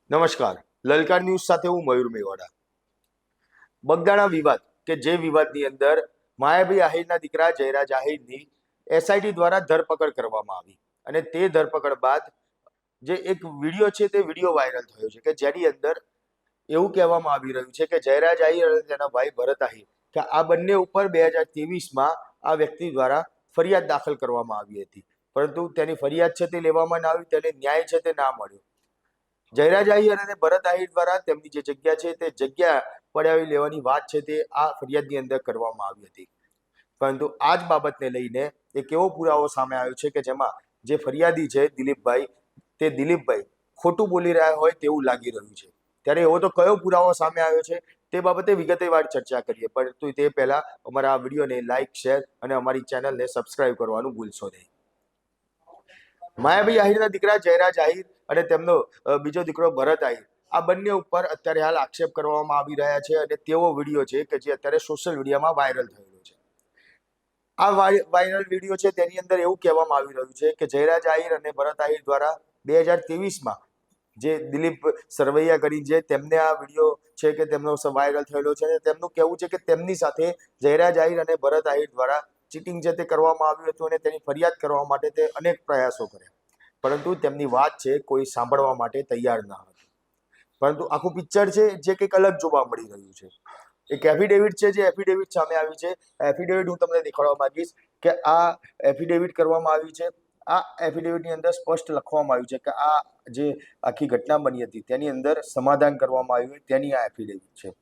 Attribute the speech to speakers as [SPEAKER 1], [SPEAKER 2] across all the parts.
[SPEAKER 1] નમસ્કાર. લલકાર ન્યૂઝ સાથે હું મયુર મેવાડા. બગદાણા વિવાદ કે જે વિવાદની અંદર માયાભાઈ આહિરના દીકરા જયરાજ આહિરની એસઆઈટી દ્વારા ધરપકડ કરવામાં આવી અને તે ધરપકડ બાદ જે એક વિડીયો છે તે વિડીયો વાયરલ થયો છે કે જેની અંદર એવું કહેવામાં આવી રહ્યું છે કે જયરાજ આહિર અને તેના ભાઈ ભરત આહિર કે આ બંને ઉપર 2023માં આ વ્યક્તિ દ્વારા ફરિયાદ દાખલ કરવામાં આવી હતી, પરંતુ તેની ફરિયાદ છે તે લેવામાં ના આવી, તેને ન્યાય છે તે ના મળ્યો. જયરાજ આહિર અને ભરત આહિર દ્વારા તેમની જે જગ્યા છે તે જગ્યા પડાવી લેવાની વાત છે તે આ ફરિયાદની અંદર કરવામાં આવી હતી, પરંતુ આ જ બાબતને લઈને એક એવો પુરાવો સામે આવ્યો છે કે જેમાં જે ફરિયાદી છે દિલીપભાઈ ખોટું બોલી રહ્યા હોય તેવું લાગી રહ્યું છે. ત્યારે એવો તો કયો પુરાવો સામે આવ્યો છે તે બાબતે વિગતવાર ચર્ચા કરીએ, પરંતુ તે પહેલા અમારા આ વિડીયોને લાઇક, શેર અને અમારી ચેનલને સબસ્ક્રાઇબ કરવાનું ભૂલશો નહીં. માયાભાઈ આહિરના દીકરા જયરાજ આહિર અને તેમનો બીજો દીકરો ભરત આહિર આ બંને ઉપર અત્યારે હાલ આક્ષેપ કરવામાં આવી રહ્યા છે અને તેવો વિડીયો છે કે જે અત્યારે સોશિયલ મીડિયામાં વાયરલ થયેલો છે. આ વાયરલ વિડીયો છે તેની અંદર એવું કહેવામાં આવી રહ્યું છે કે જયરાજ આહિર અને ભરત આહિર દ્વારા 2023માં જે દિલીપ સરવૈયા કરી છે તેમને આ વિડીયો છે કે તેમનો વાયરલ થયેલો છે અને તેમનું કહેવું છે કે તેમની સાથે જયરાજ આહિર અને ભરત આહિર દ્વારા ચીટિંગ છે તે કરવામાં આવ્યું હતું અને તેની ફરિયાદ કરવા માટે તે અનેક પ્રયાસો કર્યા, પરંતુ તેમની વાત છે કોઈ સાંભળવા માટે તૈયાર ન હતું. પરંતુ આખું પિક્ચર છે જે કંઈક અલગ જોવા મળી રહ્યું છે. એક એફિડેવિટ છે જે એફિડેવિટ સામે આવી છે. એફિડેવિટ હું તમને દેખાડવા માંગીશ કે આ એફિડેવિટ કરવામાં આવી છે. આ એફિડેવિટની અંદર સ્પષ્ટ લખવામાં આવ્યું છે કે આ જે આખી ઘટના બની હતી તેની અંદર સમાધાન કરવામાં આવ્યું તેની આ એફિડેવિટ છે.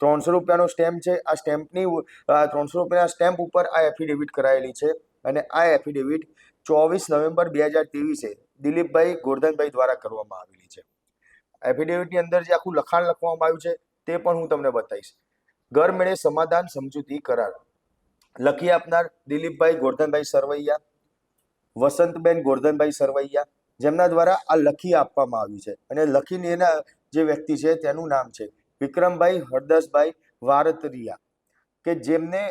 [SPEAKER 1] 300 રૂપિયાનો સ્ટેમ્પ છે. આ સ્ટેમ્પની 300 રૂપિયાના સ્ટેમ્પ ઉપર આ એફિડેવિટ કરાયેલી છે અને આ એફિડેવિટ 24 નવેમ્બર 2023 દિલીપભાઈ ગોરધનભાઈ દ્વારા કરવામાં આવેલી છે. એફિડેવિટની અંદર જે આખું લખાણ લખવામાં આવ્યું છે તે પણ હું તમને બતાવીશ. ઘર મેળે સમાધાન સમજૂતી કરાર લખી આપનાર દિલીપભાઈ ગોરધનભાઈ સરવૈયા, વસંતબેન ગોરધનભાઈ સરવૈયા, જેમના દ્વારા આ લખી આપવામાં આવ્યું છે અને લખીને એના જે વ્યક્તિ છે તેનું નામ છે વિક્રમભાઈ હરદાસભાઈ વારતરિયા, કે જેમને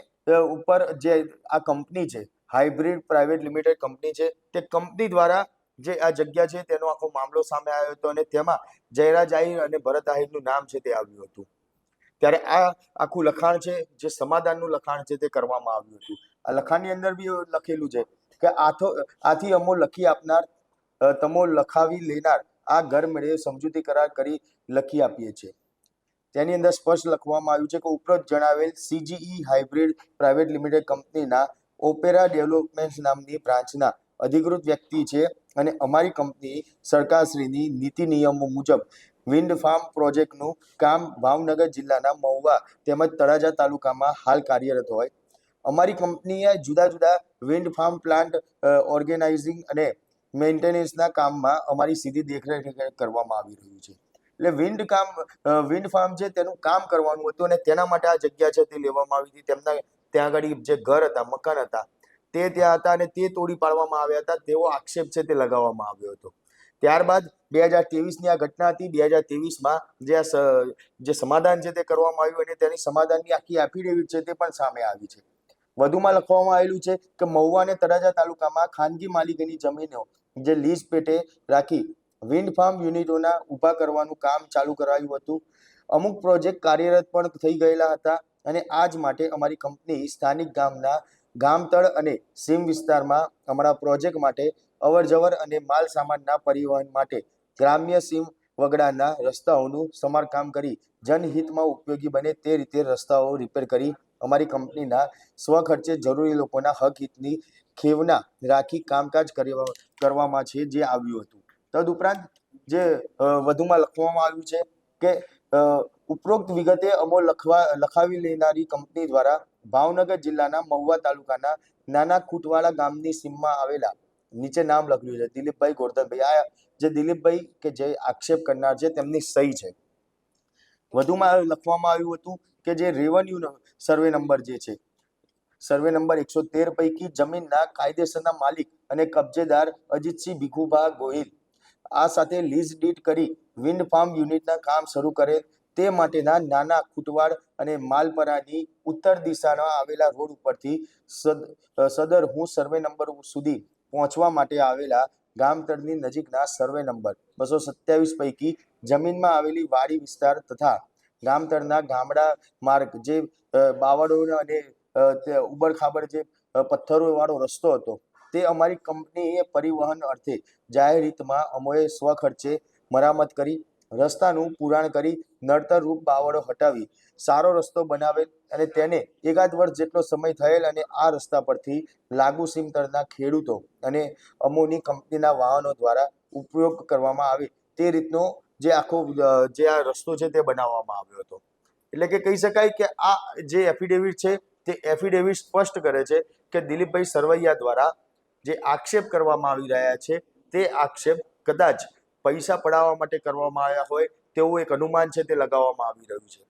[SPEAKER 1] ઉપર જે આ કંપની છે હાઇબ્રિડ પ્રાઇવેટ લિમિટેડ કંપની છે તે કંપની દ્વારા જે આ જગ્યા છે તેનો આખો મામલો સામે આવ્યો હતો અને તેમાં જયરાજ આહિર અને ભરત આહિરનું નામ છે તે આવ્યું હતું. ત્યારે આ આખું લખાણ છે જે સમાધાનનું લખાણ છે તે કરવામાં આવ્યું હતું. આ લખાણની અંદર બી લખેલું છે કે આથી અમો લખી આપનાર તમો લખાવી લેનાર આ ઘર મેળે સમજૂતી કરાર કરી લખી આપીએ છીએ. તેની અંદર સ્પષ્ટ લખવામાં આવ્યું છે કે ઉપરોક્ત જણાવેલ સીજીઈ હાઇબ્રિડ પ્રાઇવેટ લિમિટેડ કંપનીના ઓપેરા ડેવલપમેન્ટ નામની બ્રાન્ચના અધિકૃત વ્યક્તિ છે અને અમારી કંપની સરકારશ્રીની નીતિ નિયમો મુજબ વિન્ડ ફાર્મ પ્રોજેક્ટનું કામ ભાવનગર જિલ્લાના મહુવા તેમજ તળાજા તાલુકામાં હાલ કાર્યરત હોય. અમારી કંપનીએ જુદા જુદા વિન્ડ ફાર્મ પ્લાન્ટ ઓર્ગેનાઇઝિંગ અને મેન્ટેનન્સના કામમાં અમારી સીધી દેખરેખ કરવામાં આવી રહ્યું છે. એટલે વિન્ડ ફાર્મ છે તેનું કામ કરવાનું હતું અને તેના માટે આ જગ્યા છે તે લેવામાં આવી હતી. તેમના ત્યાં આગળ જે ઘર હતા, મકાન હતા તે ત્યાં હતા અને તે તોડી પાડવામાં આવ્યા હતા તેવો આક્ષેપ છે તે લગાવવામાં આવ્યો હતો. ત્યારબાદ 2023ની આ ઘટના હતી. 2023માં જે સમાધાન છે તે કરવામાં આવ્યું અને તેની સમાધાનની આખી એફિડેવિટ છે તે પણ સામે આવી છે. વધુમાં લખવામાં આવેલું છે કે મહુવા અને તળાજા તાલુકામાં ખાનગી માલિકીની જમીનો જે લીઝ પેટે રાખી વિન્ડ ફાર્મ યુનિટોના ઊભા કરવાનું કામ ચાલુ કરાયું હતું. અમુક પ્રોજેક્ટ કાર્યરત પણ થઈ ગયેલા હતા અને આજ માટે અમારી કંપની સ્થાનિક ગામના ગામતળ અને સીમ વિસ્તારમાં અમારા પ્રોજેક્ટ માટે અવરજવર અને માલ સામાનના પરિવહન માટે ગ્રામ્ય સીમ વગડાના રસ્તાઓનું સમારકામ કરી જનહિતમાં ઉપયોગી બને તે રીતે રસ્તાઓ રિપેર કરી અમારી કંપનીના સ્વખર્ચે જરૂરી લોકોના હક હિતની ખેવના રાખી કામકાજ કરવામાં છે જે આવ્યું હતું. તદુપરાંત જે વધુમાં લખવામાં આવ્યું છે કે ઉપરોક્ત વિગતે અમો લખાવી લેનારી કંપની દ્વારા ભાવનગર જિલ્લાના મહુવા તાલુકાના નાના ખૂટવાળા ગામની સીમમાં આવેલા નીચે નામ લખ્યું છે દિલીપભાઈ ગોરધનભાઈ. આ જે દિલીપભાઈ કે જે આક્ષેપ કરનાર છે તેમની સહી છે. વધુમાં લખવામાં આવ્યું હતું કે જે રેવન્યુ સર્વે નંબર જે છે સર્વે નંબર 113 પૈકી જમીનના કાયદેસરના માલિક અને કબજેદાર અજીતસિંહ ભીખુભા ગોહિલ આ સાથે લીઝ ડીડ કરી વિન્ડ ફાર્મ યુનિટના કામ શરૂ કરેલ તે માટેના નાના ખૂટવાડ અને માલપરાની ઉત્તર દિશામાં આવેલા રોડ ઉપરથી સદર હું સર્વે નંબર સુધી પહોંચવા માટે આવેલા ગામતળની નજીકના સર્વે નંબર 227 પૈકી જમીનમાં આવેલી વાડી વિસ્તાર તથા ગામતળના ગામડા માર્ગ જે બાવળો અને ઉબડખાબડ જે પથ્થરોવાળો રસ્તો હતો તે અમારી કંપનીએ પરિવહન અર્થે જાહેર હિતમાં અમોએ સ્વખર્ચે મરામત કરી રસ્તાનું પુરાણ કરી નડતર રૂપ બાવળો હટાવી સારો રસ્તો બનાવેલ અને તેને એકાદ વર્ષ જેટલો સમય થયેલ અને આ રસ્તા પરથી લાગુ સીમતળના ખેડૂતો અને અમોની કંપનીના વાહનો દ્વારા ઉપયોગ કરવામાં આવે તે રીતનો જે આખો જે આ રસ્તો છે તે બનાવવામાં આવ્યો હતો. એટલે કે કહી શકાય કે આ જે એફિડેવિટ છે તે એફિડેવિટ સ્પષ્ટ કરે છે કે દિલીપભાઈ સરવૈયા દ્વારા જે આક્ષેપ કરવામાં આવી રહ્યા છે તે આક્ષેપ કદાચ પૈસા પડાવવા માટે કરવામાં આવ્યા હોય તેવું એક અનુમાન છે તે લગાવવામાં આવી રહ્યું છે.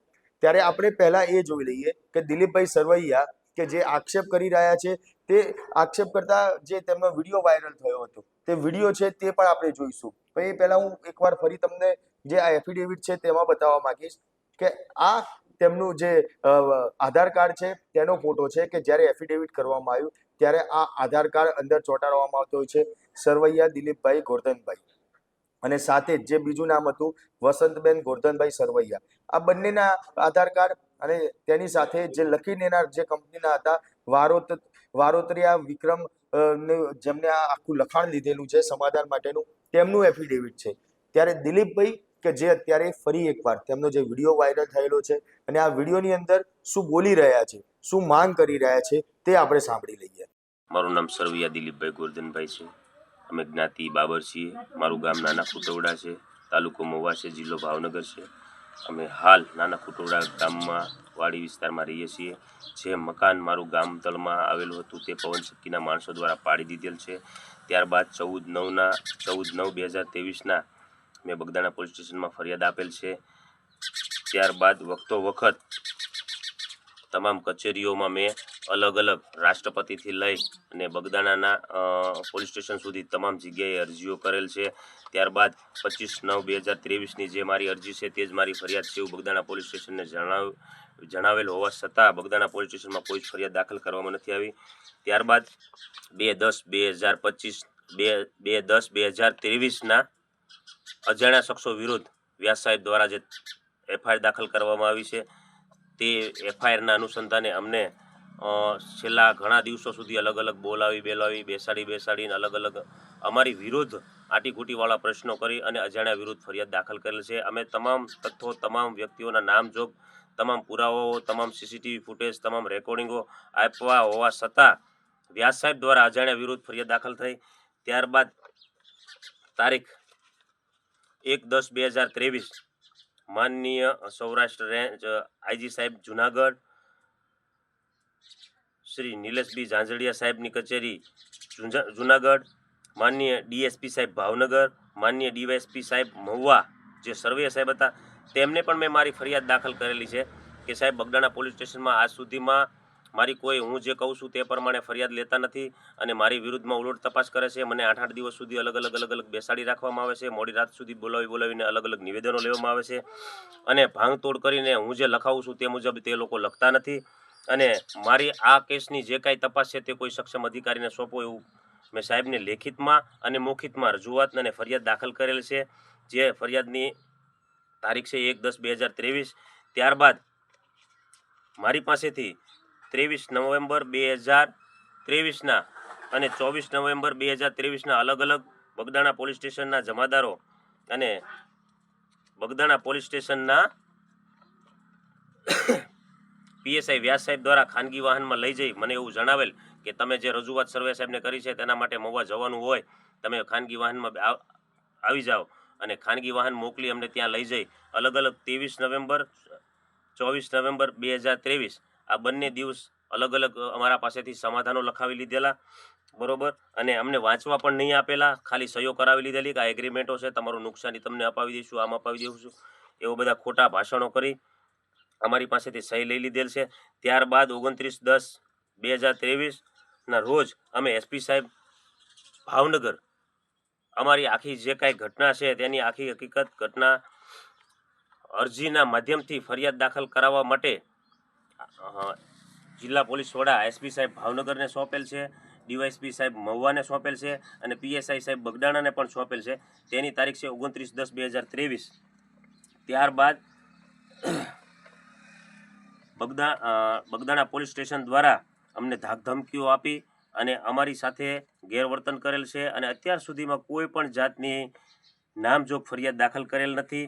[SPEAKER 1] ત્યારે આપણે પહેલા એ જોઈ લઈએ કે દિલીપભાઈ સરવૈયા કે જે આક્ષેપ કરી રહ્યા છે તે આક્ષેપ કરતા જે તેમનો વિડીયો વાયરલ થયો હતો તે વિડીયો છે તે પણ આપણે જોઈશું. પણ એ પહેલા હું એકવાર ફરી તમને જે આ એફિડેવિટ છે તેમાં બતાવવા માંગીશ કે આ તેમનું જે આધાર કાર્ડ છે તેનો ફોટો છે કે જ્યારે એફિડેવિટ કરવામાં આવ્યું ત્યારે આ આધાર કાર્ડ અંદર ચોંટાડવામાં આવતો હોય છે સરવૈયા દિલીપભાઈ ગોરધનભાઈ અને સાથે જ જે બીજું નામ હતું વસંતબેન ગોરધનભાઈ સરવૈયા. આ બંનેના આધાર કાર્ડ અને તેની સાથે જે લખીનેના જે કંપનીના હતા વારોતરિયા વિક્રમ જેમને આ આખું લખાણ લીધેલું છે સમાધાન માટેનું તેમનું એફિડેવિટ છે. ત્યારે દિલીપભાઈ કે જે અત્યારે ફરી એકવાર તેમનો જે વિડીયો વાયરલ થયેલો છે અને આ વિડીયોની અંદર શું બોલી રહ્યા છે શું માંગ કરી રહ્યા છે તે આપણે સાંભળી લઈએ.
[SPEAKER 2] મારું નામ સરવૈયા દિલીપભાઈ ગોરધનભાઈ છે. અમે જ્ઞાતિ બાબર છીએ. મારું ગામ નાના ખુટવડા છે, તાલુકો મહુવા છે, જિલ્લો ભાવનગર છે. અમે હાલ નાના ખુટવડા ગામમાં વાડી વિસ્તારમાં રહીએ છીએ. જે મકાન મારું ગામ તળમાં આવેલું હતું તે પવનચક્કીના માણસો દ્વારા પાડી દીધેલ છે. ત્યારબાદ 14/9/2023 મેં બગદાણા પોલીસ સ્ટેશનમાં ફરિયાદ આપેલ છે. ત્યારબાદ વખતો વખત તમામ કચેરીઓમાં મેં અલગ અલગ રાષ્ટ્રપતિથી લઈ અને બગદાણાના પોલીસ સ્ટેશન સુધી તમામ જગ્યાએ અરજીઓ કરેલ છે. ત્યારબાદ 25/9/2023 જે મારી અરજી છે તે જ મારી ફરિયાદ છે એવું બગદાણા પોલીસ સ્ટેશનને જણાવેલ હોવા છતાં બગદાણા પોલીસ સ્ટેશનમાં કોઈ જ ફરિયાદ દાખલ કરવામાં નથી આવી. ત્યારબાદ 2/10/2023 અજાણ્યા શખ્સો વિરુદ્ધ વ્યાસ સાહેબ દ્વારા જે એફઆઈઆર દાખલ કરવામાં આવી છે તે એફઆઈઆરના અનુસંધાને અમને છેલ્લા ઘણા દિવસો સુધી અલગ અલગ બોલાવી બેસાડીને અલગ અલગ અમારી વિરુદ્ધ આટીઘૂટીવાળા પ્રશ્નો કરી અને અજાણ્યા વિરુદ્ધ ફરિયાદ દાખલ કરેલ છે. અમે તમામ તથ્યો, તમામ વ્યક્તિઓના નામ જોગ, તમામ પુરાવાઓ, તમામ સીસીટીવી ફૂટેજ, તમામ રેકોર્ડિંગો આપ્યા હોવા છતાં વ્યાસ સાહેબ દ્વારા અજાણ્યા વિરુદ્ધ ફરિયાદ દાખલ થઈ. ત્યારબાદ તારીખ 1/10/2023 માનનીય સૌરાષ્ટ્ર રેન્જ આઈજી સાહેબ જુનાગઢ, શ્રી નિલેશબી ઝાંઝડિયા સાહેબની કચેરી જુનાગઢ, માનનીય ડીએસપી સાહેબ ભાવનગર, માનનીય ડીવાયએસપી સાહેબ મહુવા જે સર્વે સાહેબ હતા તેમને પણ મેં મારી ફરિયાદ દાખલ કરેલી છે કે સાહેબ બગદાણા પોલીસ સ્ટેશનમાં આજ સુધીમાં મારી કોઈ હું જે કહું છું તે પ્રમાણે ફરિયાદ લેતા નથી અને મારી વિરુદ્ધમાં ઉલટ તપાસ કરે છે. મને 8 દિવસ સુધી અલગ અલગ બેસાડી રાખવામાં આવે છે. મોડી રાત સુધી બોલાવીને અલગ અલગ નિવેદનો લેવામાં આવે છે અને ભાંગતોડ કરીને હું જે લખાવું છું તે મુજબ તે લોકો લખતા નથી અને મારી આ કેસની જે કાંઈ તપાસ છે તે કોઈ સક્ષમ અધિકારીને સોંપો એવું મેં સાહેબને લેખિતમાં અને મૌખિકમાં રજૂઆત અને ફરિયાદ દાખલ કરેલ છે. જે ફરિયાદની તારીખ છે 1/10/2023. ત્યારબાદ મારી પાસેથી 23 નવેમ્બર 2023 અને 24 નવેમ્બર 2023 અલગ અલગ બગદાણા પોલીસ સ્ટેશનના જમાદારો અને બગદાણા પોલીસ સ્ટેશનના પીએસઆઈ વ્યાસ સાહેબ દ્વારા ખાનગી વાહનમાં લઈ જઈ મને એવું જણાવેલ કે તમે જે રજૂઆત સર્વે સાહેબને કરી છે તેના માટે મહુવા જવાનું હોય તમે ખાનગી વાહનમાં આવી જાઓ અને ખાનગી વાહન મોકલી અમને ત્યાં લઈ જઈ અલગ અલગ 23 નવેમ્બર 24 નવેમ્બર 2023 આ બંને દિવસ અલગ અલગ અમારા પાસેથી સમાધાનો લખાવી લીધેલા, બરોબર, અને અમને વાંચવા પણ નહીં આપેલા, ખાલી સહીઓ કરાવી લીધેલી કે આ એગ્રીમેન્ટો છે, તમારું નુકસાની તમને અપાવી દઈશું, આમ અપાવી દઈશું, એવો બધા ખોટા ભાષણો કરી અમારી પાસેથી સહી લઈ લીધેલ છે. ત્યારબાદ 29/10/2023 રોજ અમે એસપી સાહેબ ભાવનગર અમારી આખી જે કાંઈ ઘટના છે તેની આખી હકીકત ઘટના અરજીના માધ્યમથી ફરિયાદ દાખલ કરાવવા માટે જિલ્લા પોલીસ વડા એસપી સાહેબ ભાવનગરને સોંપેલ છે, ડીવાયએસપી સાહેબ મહુવાને સોંપેલ છે અને પીએસઆઈ સાહેબ બગદાણાને પણ સોંપેલ છે. તેની તારીખ છે 29/10/2023 ત્યારબાદ બગદાણા પોલીસ સ્ટેશન દ્વારા અમને ધાકધમકીઓ આપી અને અમારી સાથે ગેરવર્તન કરેલ છે અને અત્યાર સુધીમાં કોઈ પણ જાતની નામજોગ ફરિયાદ દાખલ કરેલ નથી.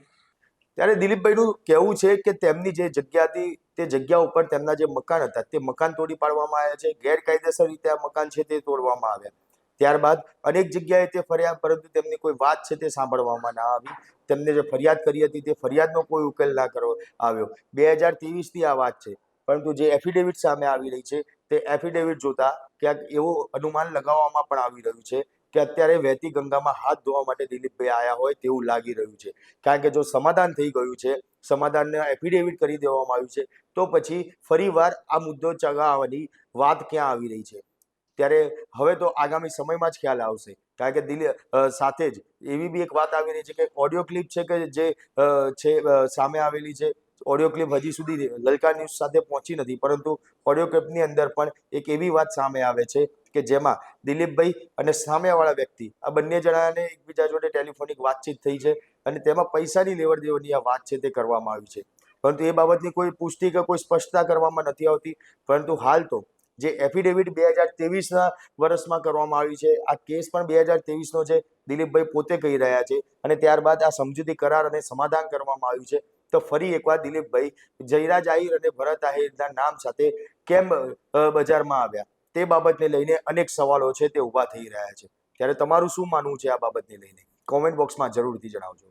[SPEAKER 1] ત્યારે દિલીપભાઈનું કહેવું છે કે તેમની જે જગ્યા હતી તે જગ્યા ઉપર તેમના જે મકાન હતા તે મકાન તોડી પાડવામાં આવ્યા છે. ગેરકાયદેસર રીતે આ મકાન છે તે તોડવામાં આવ્યા. ત્યારબાદ અનેક જગ્યાએ તે ફર્યા, પરંતુ તેમની કોઈ વાત છે તે સાંભળવામાં ના આવી. તેમને જે ફરિયાદ કરી હતી તે ફરિયાદનો કોઈ ઉકેલ ના કરવા આવ્યો. 2023ની આ વાત છે, પરંતુ જે એફિડેવિટ સામે આવી રહી છે તે એફિડેવિટ જોતા ક્યાંક એવું અનુમાન લગાવવામાં પણ આવી રહ્યું છે કે અત્યારે વહેતી ગંગામાં હાથ ધોવા માટે દિલીપભાઈ આવ્યા હોય તેવું લાગી રહ્યું છે. કારણ કે જો સમાધાન થઈ ગયું છે, સમાધાનને એફિડેવિટ કરી દેવામાં આવ્યું છે, તો પછી ફરીવાર આ મુદ્દો ચગાવવાની વાત ક્યાં આવી રહી છે? ત્યારે હવે તો આગામી સમયમાં જ ખ્યાલ આવશે. કારણ કે સાથે જ એવી બી એક વાત આવી રહી છે કે ઓડિયો ક્લિપ છે કે જે સામે આવેલી છે. ઓડિયો ક્લિપ હજી સુધી લલકા ન્યૂઝ સાથે પહોંચી નથી, પરંતુ ઓડિયો ક્લિપની અંદર પણ એક એવી વાત સામે આવે છે કે જેમાં દિલીપભાઈ અને સામેવાળા વ્યક્તિ આ બંને જણાને એકબીજા જોડે ટેલિફોનિક વાતચીત થઈ છે અને તેમાં પૈસાની લેવડ દેવડની આ વાત છે તે કરવામાં આવી છે. પરંતુ એ બાબતની કોઈ પુષ્ટિ કે કોઈ સ્પષ્ટતા કરવામાં નથી આવતી. પરંતુ હાલ તો જે એફિડેવિટ 2023ના વર્ષમાં કરવામાં આવી છે, આ કેસ પણ 2023નો છે, દિલીપભાઈ પોતે કહી રહ્યા છે, અને ત્યારબાદ આ સમજૂતી કરાર અને સમાધાન કરવામાં આવ્યું છે. તો ફરી એકવાર દિલીપભાઈ જયરાજ આહિર અને ભરત આહિરના નામ સાથે કેમ બજારમાં આવ્યા તે બાબતને લઈને અનેક સવાલો છે તે ઊભા થઈ રહ્યા છે. ત્યારે તમારું શું માનવું છે આ બાબતને લઈને? કોમેન્ટ બોક્સમાં જરૂરથી જણાવજો.